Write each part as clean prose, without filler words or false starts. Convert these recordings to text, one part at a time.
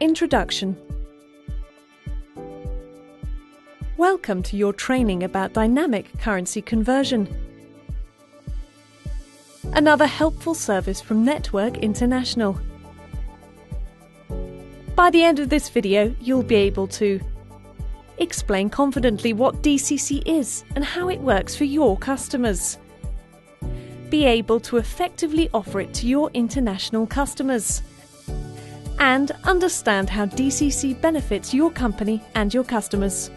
Introduction. Welcome to your training about dynamic currency conversion. Another helpful service from Network International. By the end of this video, you'll be able to explain confidently what DCC is and how it works for your customers. Be able to effectively offer it to your international customers. And understand how DCC benefits your company and your customers.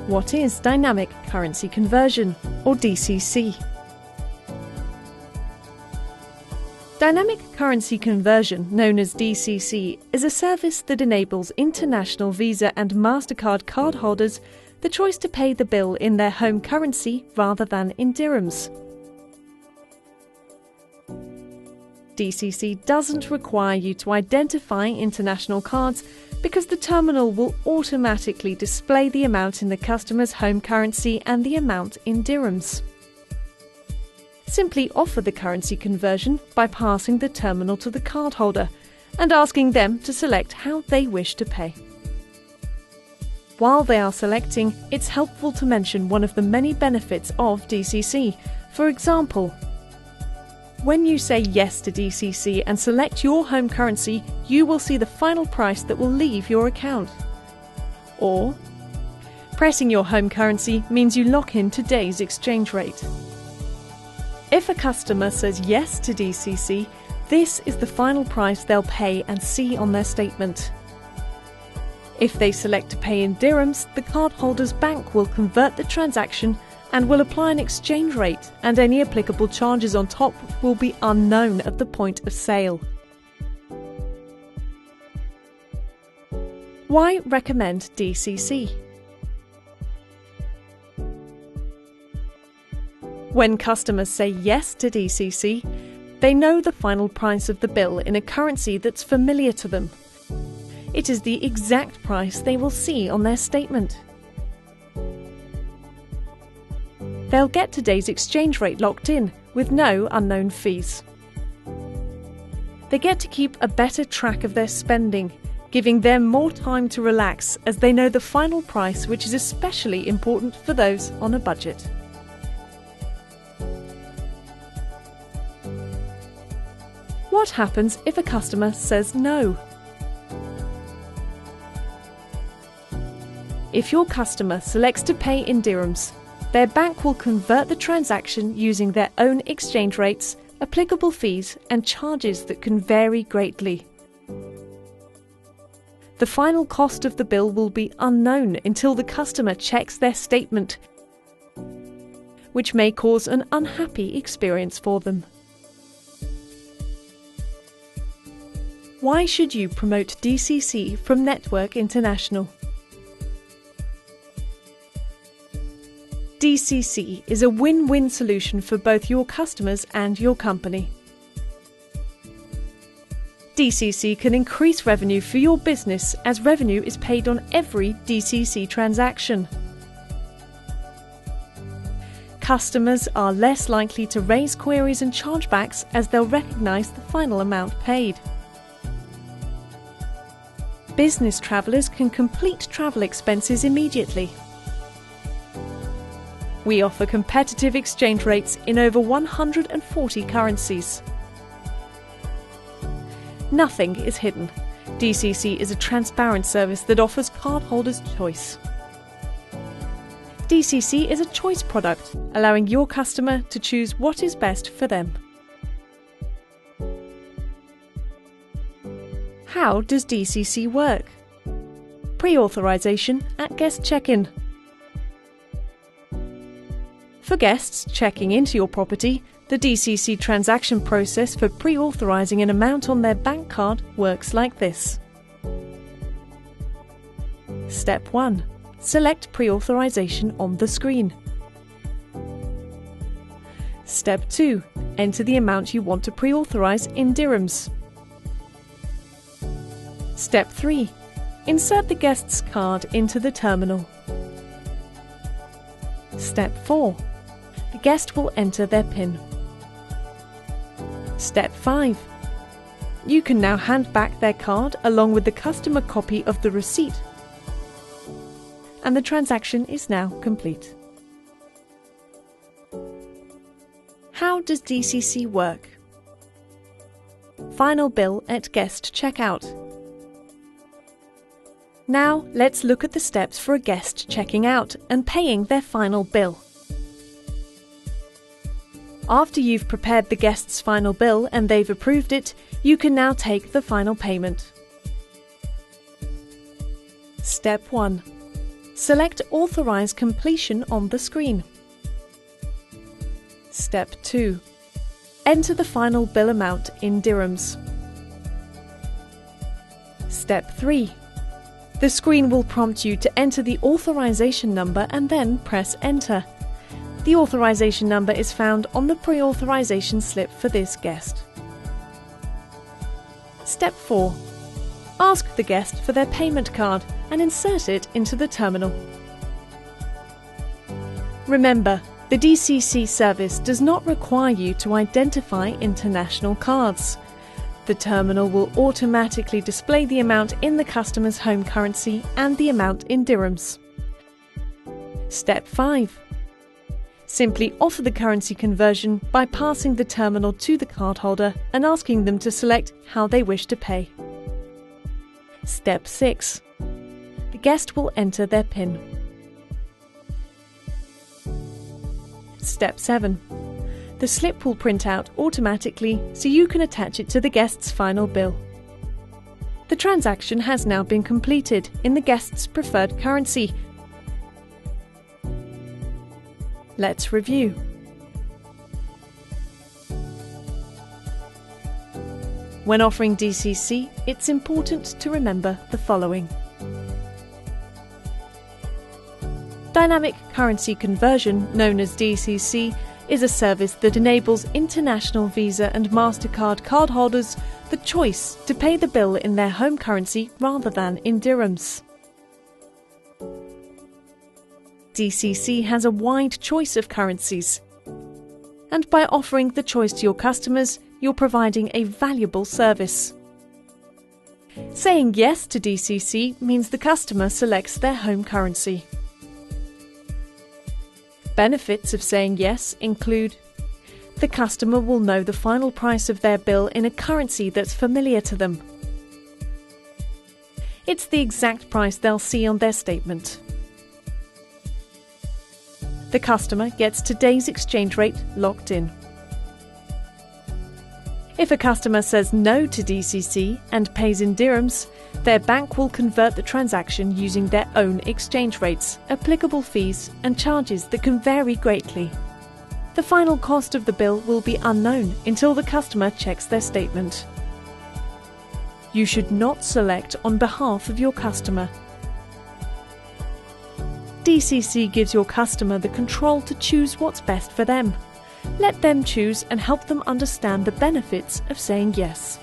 What is dynamic currency conversion, or DCC? Dynamic currency conversion, known as DCC, is a service that enables international Visa and MasterCard cardholders the choice to pay the bill in their home currency rather than in dirhams. DCC doesn't require you to identify international cards because the terminal will automatically display the amount in the customer's home currency and the amount in dirhams. Simply offer the currency conversion by passing the terminal to the cardholder and asking them to select how they wish to pay. While they are selecting, it's helpful to mention one of the many benefits of DCC. For example, when you say yes to DCC and select your home currency, you will see the final price that will leave your account. Or, pressing your home currency means you lock in today's exchange rate. If a customer says yes to DCC, this is the final price they'll pay and see on their statement. If they select to pay in dirhams, the cardholder's bank will convert the transaction and will apply an exchange rate, and any applicable charges on top will be unknown at the point of sale. Why recommend DCC? When customers say yes to DCC, they know the final price of the bill in a currency that's familiar to them. It is the exact price they will see on their statement. They'll get today's exchange rate locked in, with no unknown fees. They get to keep a better track of their spending, giving them more time to relax as they know the final price, which is especially important for those on a budget. What happens if a customer says no? If your customer selects to pay in dirhams, their bank will convert the transaction using their own exchange rates, applicable fees, and charges that can vary greatly. The final cost of the bill will be unknown until the customer checks their statement, which may cause an unhappy experience for them. Why should you promote DCC from Network International? DCC is a win-win solution for both your customers and your company. DCC can increase revenue for your business as revenue is paid on every DCC transaction. Customers are less likely to raise queries and chargebacks as they'll recognise the final amount paid. Business travellers can complete travel expenses immediately. We offer competitive exchange rates in over 140 currencies. Nothing is hidden. DCC is a transparent service that offers cardholders choice. DCC is a choice product, allowing your customer to choose what is best for them. How does DCC work? Pre-authorisation at guest check-in. For guests checking into your property, the DCC transaction process for pre-authorising an amount on their bank card works like this. Step 1. Select pre-authorisation on the screen. Step 2. Enter the amount you want to pre-authorise in dirhams. Step 3. Insert the guest's card into the terminal. Step 4. The guest will enter their PIN. Step 5. You can now hand back their card along with the customer copy of the receipt, and the transaction is now complete. How does DCC work? Final bill at guest checkout. Now let's look at the steps for a guest checking out and paying their final bill. After you've prepared the guest's final bill and they've approved it, you can now take the final payment. Step 1. Select Authorize Completion on the screen. Step 2. Enter the final bill amount in dirhams. Step 3. The screen will prompt you to enter the authorization number and then press Enter. The authorization number is found on the pre-authorization slip for this guest. Step 4. Ask the guest for their payment card and insert it into the terminal. Remember, the DCC service does not require you to identify international cards. The terminal will automatically display the amount in the customer's home currency and the amount in dirhams. Step 5. Simply offer the currency conversion by passing the terminal to the cardholder and asking them to select how they wish to pay. Step 6. The guest will enter their PIN. Step 7. The slip will print out automatically so you can attach it to the guest's final bill. The transaction has now been completed in the guest's preferred currency. Let's review. When offering DCC, it's important to remember the following. Dynamic Currency Conversion, known as DCC, is a service that enables international Visa and MasterCard cardholders the choice to pay the bill in their home currency rather than in dirhams. DCC has a wide choice of currencies, and by offering the choice to your customers, you're providing a valuable service. Saying yes to DCC means the customer selects their home currency. Benefits of saying yes include: the customer will know the final price of their bill in a currency that's familiar to them. It's the exact price they'll see on their statement. The customer gets today's exchange rate locked in. If a customer says no to DCC and pays in dirhams, their bank will convert the transaction using their own exchange rates, applicable fees and charges that can vary greatly. The final cost of the bill will be unknown until the customer checks their statement. You should not select on behalf of your customer. DCC gives your customer the control to choose what's best for them. Let them choose and help them understand the benefits of saying yes.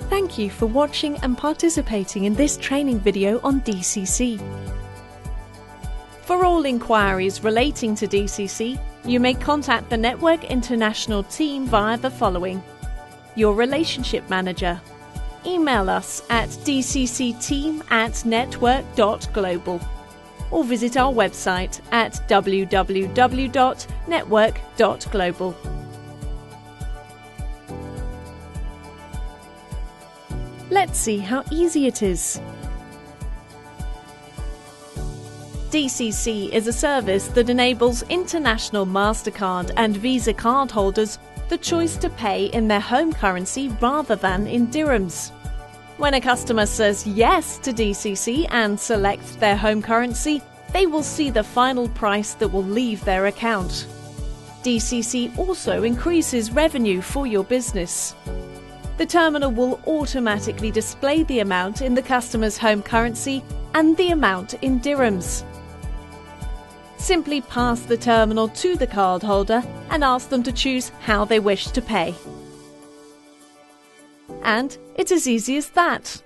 Thank you for watching and participating in this training video on DCC. For all inquiries relating to DCC, you may contact the Network International team via the following: your relationship manager. Email us at dccteam@network.global or visit our website at www.network.global. Let's see how easy it is. DCC is a service that enables international MasterCard and Visa cardholders the choice to pay in their home currency rather than in dirhams. When a customer says yes to DCC and selects their home currency, they will see the final price that will leave their account. DCC also increases revenue for your business. The terminal will automatically display the amount in the customer's home currency and the amount in dirhams. Simply pass the terminal to the cardholder and ask them to choose how they wish to pay. And it's as easy as that.